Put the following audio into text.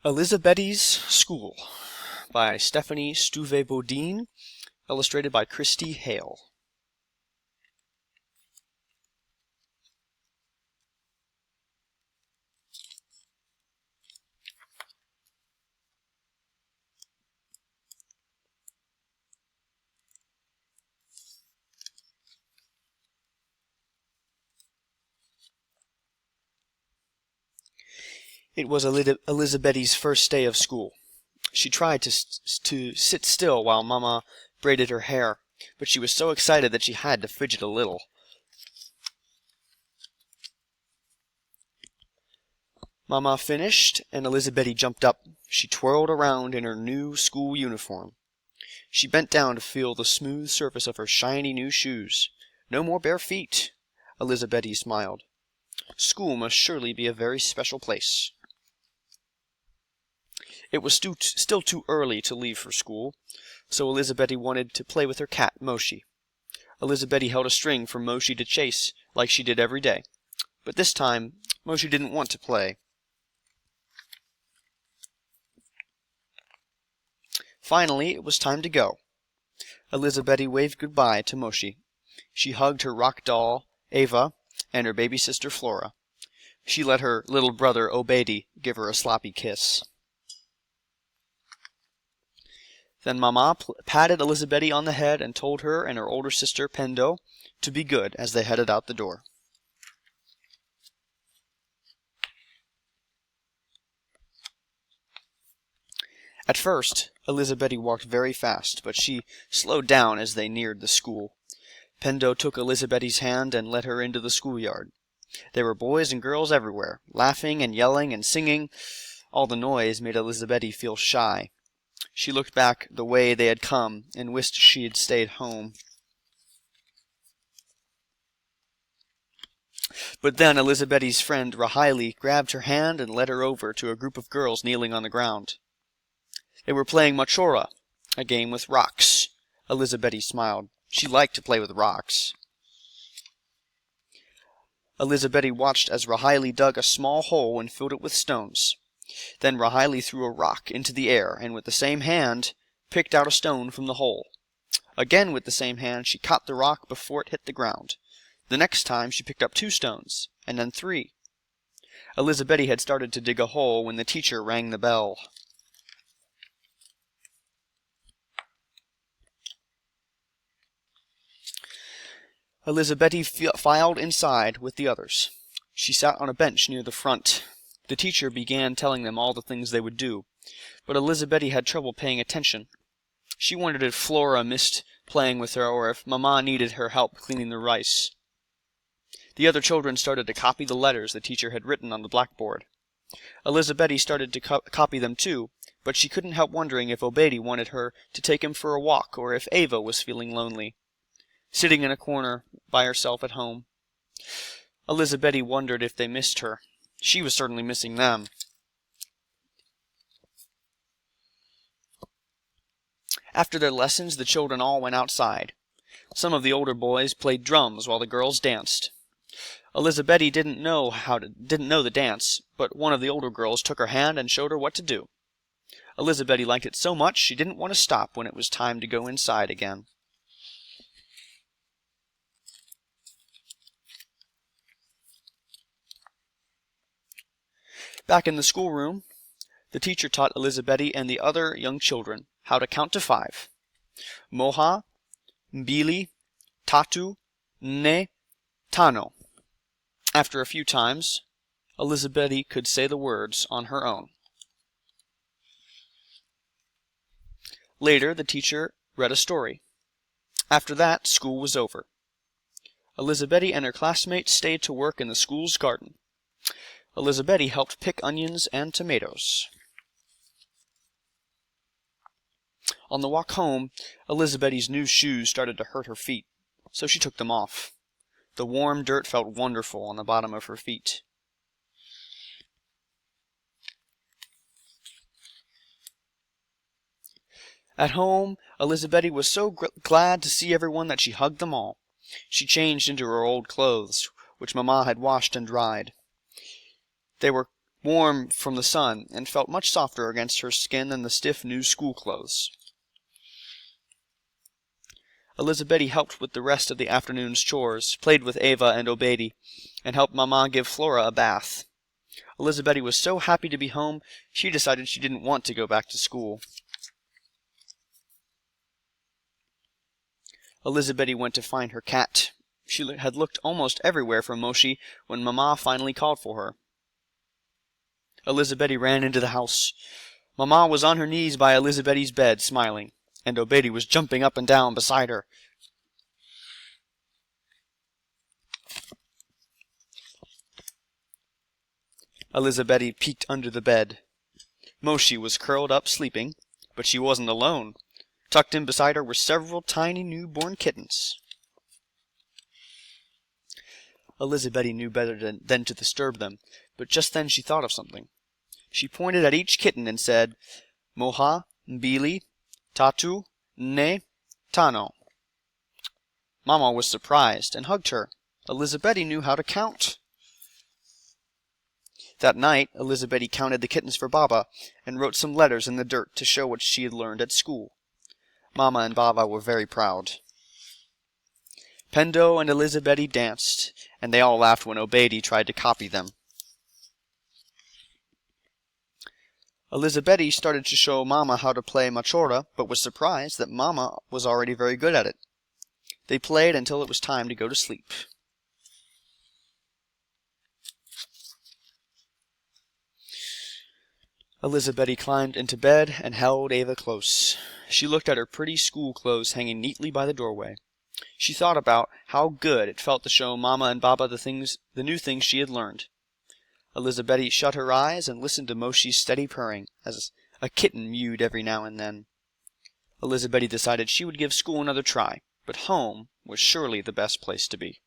Elizabeti's School by Stephanie Stuve-Bodeen, illustrated by Christy Hale. It was Elizabeti's first day of school. She tried to sit still while Mama braided her hair, but she was so excited that she had to fidget a little. Mama finished, and Elizabeti jumped up. She twirled around in her new school uniform. She bent down to feel the smooth surface of her shiny new shoes. No more bare feet. Elizabeti smiled. School must surely be a very special place. It was still too early to leave for school, so Elizabeti wanted to play with her cat, Moshi. Elizabeti held a string for Moshi to chase, like she did every day. But this time, Moshi didn't want to play. Finally, it was time to go. Elizabeti waved goodbye to Moshi. She hugged her rock doll, Ava, and her baby sister, Flora. She let her little brother, Obedi, give her a sloppy kiss. Then Mama patted Elizabeti on the head and told her and her older sister, Pendo, to be good as they headed out the door. At first, Elizabeti walked very fast, but she slowed down as they neared the school. Pendo took Elizabeti's hand and led her into the schoolyard. There were boys and girls everywhere, laughing and yelling and singing. All the noise made Elizabeti feel shy. She looked back the way they had come and wished she had stayed home. But then Elizabeti's friend Rahiley grabbed her hand and led her over to a group of girls kneeling on the ground. They were playing Machora, a game with rocks. Elizabeti smiled. She liked to play with rocks. Elizabeti watched as Rahiley dug a small hole and filled it with stones. Then Rahiley threw a rock into the air, and with the same hand, picked out a stone from the hole. Again with the same hand, she caught the rock before it hit the ground. The next time, she picked up 2 stones, and then 3. Elizabeti had started to dig a hole when the teacher rang the bell. Elizabeti filed inside with the others. She sat on a bench near the front. The teacher began telling them all the things they would do, but Elizabeti had trouble paying attention. She wondered if Flora missed playing with her or if Mama needed her help cleaning the rice. The other children started to copy the letters the teacher had written on the blackboard. Elizabeti started to copy them too, but she couldn't help wondering if Obedi wanted her to take him for a walk or if Ava was feeling lonely, sitting in a corner by herself at home. Elizabeti wondered if they missed her. She was certainly missing them. After their lessons, the children all went outside. Some of the older boys played drums while the girls danced. Elizabeti didn't know the dance, but one of the older girls took her hand and showed her what to do. Elizabeti liked it so much she didn't want to stop when it was time to go inside again. Back in the schoolroom, the teacher taught Elizabeti and the other young children how to count to 5. Moha, Mbili, Tatu, Ne, Tano. After a few times, Elizabeti could say the words on her own. Later, the teacher read a story. After that, school was over. Elizabeti and her classmates stayed to work in the school's garden. Elizabeti helped pick onions and tomatoes. On the walk home, Elizabeti's new shoes started to hurt her feet, so she took them off. The warm dirt felt wonderful on the bottom of her feet. At home, Elizabeti was so glad to see everyone that she hugged them all. She changed into her old clothes, which Mama had washed and dried. They were warm from the sun, and felt much softer against her skin than the stiff new school clothes. Elizabeti helped with the rest of the afternoon's chores, played with Ava and Obedi, and helped Mama give Flora a bath. Elizabeti was so happy to be home, she decided she didn't want to go back to school. Elizabeti went to find her cat. She had looked almost everywhere for Moshi when Mama finally called for her. Elizabeti ran into the house. Mama was on her knees by Elizabeti's bed, smiling, and Obedi was jumping up and down beside her. Elizabeti peeked under the bed. Moshi was curled up sleeping, but she wasn't alone. Tucked in beside her were several tiny newborn kittens. Elizabeti knew better than to disturb them, but just then she thought of something. She pointed at each kitten and said, "Moha, Mbili, Tatu, Ne, Tano." Mama was surprised and hugged her. Elizabeti knew how to count. That night, Elizabeti counted the kittens for Baba and wrote some letters in the dirt to show what she had learned at school. Mama and Baba were very proud. Pendo and Elizabeti danced, and they all laughed when Obedi tried to copy them. Elizabeti started to show Mama how to play Machora, but was surprised that Mama was already very good at it. They played until it was time to go to sleep. Elizabeti climbed into bed and held Ava close. She looked at her pretty school clothes hanging neatly by the doorway. She thought about how good it felt to show Mama and Baba the new things she had learned. Elizabeti shut her eyes and listened to Moshi's steady purring, as a kitten mewed every now and then. Elizabeti decided she would give school another try, but home was surely the best place to be.